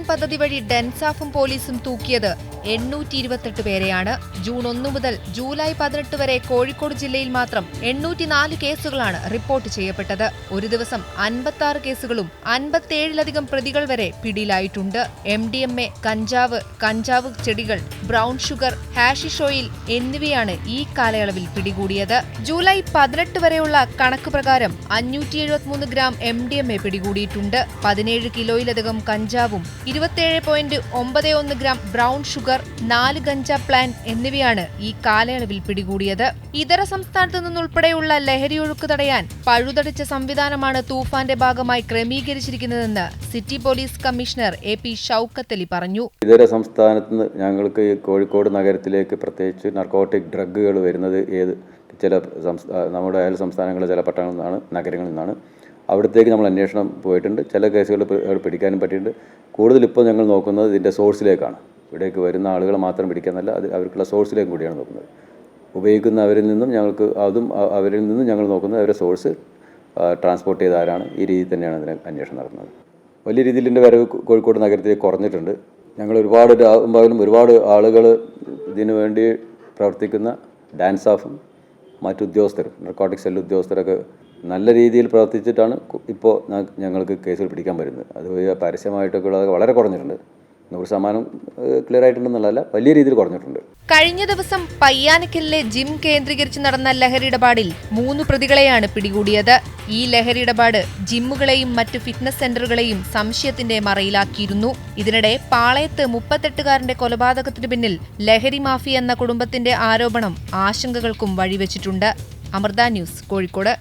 പദ്ധതി വഴി ഡെൻസാഫും പോലീസും തൂക്കിയത് 828 പേരെയാണ്. ജൂൺ 1 മുതൽ ജൂലൈ 18 വരെ കോഴിക്കോട് ജില്ലയിൽ മാത്രം 804 കേസുകളാണ് റിപ്പോർട്ട് ചെയ്യപ്പെട്ടത്. ഒരു ദിവസം 56 കേസുകളും 57-ലധികം പ്രതികൾ വരെ പിടിയിലായിട്ടുണ്ട്. MDMA, കഞ്ചാവ് ചെടികൾ, ബ്രൗൺ ഷുഗർ, ഹാഷിഷ് ഓയിൽ എന്നിവയാണ് ഈ കാലയളവിൽ പിടികൂടിയത്. ജൂലൈ 18 വരെയുള്ള കണക്ക് പ്രകാരം 573 ഗ്രാം MDMA പിടികൂടിയിട്ടുണ്ട്. 17 കിലോയിലധികം കഞ്ചാവും 27.91 gram brown sugar, 4 ganja plan എന്നിവയാണ് ഈ കാലയളവിൽ പിടികൂടിയത്. ഇതര സംസ്ഥാനത്തു നിന്നുൾപ്പെടെയുള്ള ലഹരിയൊഴുക്ക് തടയാൻ പഴുതടച്ച സംവിധാനമാണ് തൂഫാന്റെ ഭാഗമായി ക്രമീകരിച്ചിരിക്കുന്നതെന്ന് city police commissioner AP Shoukath Ali പറഞ്ഞു. ഇതര സംസ്ഥാനത്ത് നിന്ന് ഞങ്ങൾക്ക് കോഴിക്കോട് നഗരത്തിലേക്ക് പ്രത്യേകിച്ച് നർക്കോട്ടിക് ഡ്രഗുകൾ വരുന്നത് ചില നമ്മുടെ അയൽ സംസ്ഥാനങ്ങളിലെ ചില പട്ടണങ്ങളിൽ നിന്നാണ്, നഗരങ്ങളിൽ നിന്നാണ്. അവിടത്തേക്ക് നമ്മൾ അന്വേഷണം പോയിട്ടുണ്ട്. ചില കേസുകൾ പിടിക്കാനും പറ്റിയിട്ടുണ്ട്. കൂടുതൽ ഇപ്പോൾ ഞങ്ങൾ നോക്കുന്നത് ഇതിൻ്റെ സോഴ്സിലേക്കാണ്. ഇവിടേക്ക് വരുന്ന ആളുകളെ മാത്രം പിടിക്കാനല്ല, അത് അവർക്കുള്ള സോഴ്സിലേക്കും കൂടിയാണ് നോക്കുന്നത്. ഉപയോഗിക്കുന്നവരിൽ നിന്നും അവരിൽ നിന്നും ഞങ്ങൾ നോക്കുന്നത് അവരുടെ സോഴ്സ് ട്രാൻസ്പോർട്ട് ചെയ്ത ആരാണ്. ഈ രീതിയിൽ തന്നെയാണ് അതിന് അന്വേഷണം നടക്കുന്നത്. വലിയ രീതിയിൽ ഇതിൻ്റെ വരവ് കോഴിക്കോട് നഗരത്തിലേക്ക് കുറഞ്ഞിട്ടുണ്ട്. ഞങ്ങൾ ഒരുപാട് ആളുകൾ ഇതിനു വേണ്ടി പ്രവർത്തിക്കുന്ന ഡാൻസാഫും മറ്റുദ്യോഗസ്ഥരും, നർക്കോട്ടിക് സെൽ ഉദ്യോഗസ്ഥരൊക്കെ നല്ല രീതിയിൽ പ്രവർത്തിച്ചിട്ടാണ് ഇപ്പോൾ ഞങ്ങൾക്ക് കേസുകൾ പിടിക്കാൻ വരുന്നത്. അത് പരസ്യമായിട്ടൊക്കെ ഉള്ളത് വളരെ കുറഞ്ഞിട്ടുണ്ട്. 100% ക്ലിയർ ആയിട്ടുണ്ടെന്നുള്ളതല്ല, വലിയ രീതിയിൽ കുറഞ്ഞിട്ടുണ്ട്. കഴിഞ്ഞ ദിവസം പയ്യാനക്കലിലെ ജിം കേന്ദ്രീകരിച്ച് നടന്ന ലഹരിയിടപാടിൽ 3 പ്രതികളെയാണ് പിടികൂടിയത്. ഈ ലഹരിയിടപാട് ജിമ്മുകളെയും മറ്റു ഫിറ്റ്നസ് സെന്ററുകളെയും സംശയത്തിന്റെ മറയിലാക്കിയിരുന്നു. ഇതിനിടെ പാളയത്ത് 38-കാരന്റെ കൊലപാതകത്തിന് പിന്നിൽ ലഹരി മാഫിയ എന്ന കുടുംബത്തിന്റെ ആരോപണം ആശങ്കകൾക്കും വഴിവെച്ചിട്ടുണ്ട്. അമൃത ന്യൂസ്, കോഴിക്കോട്.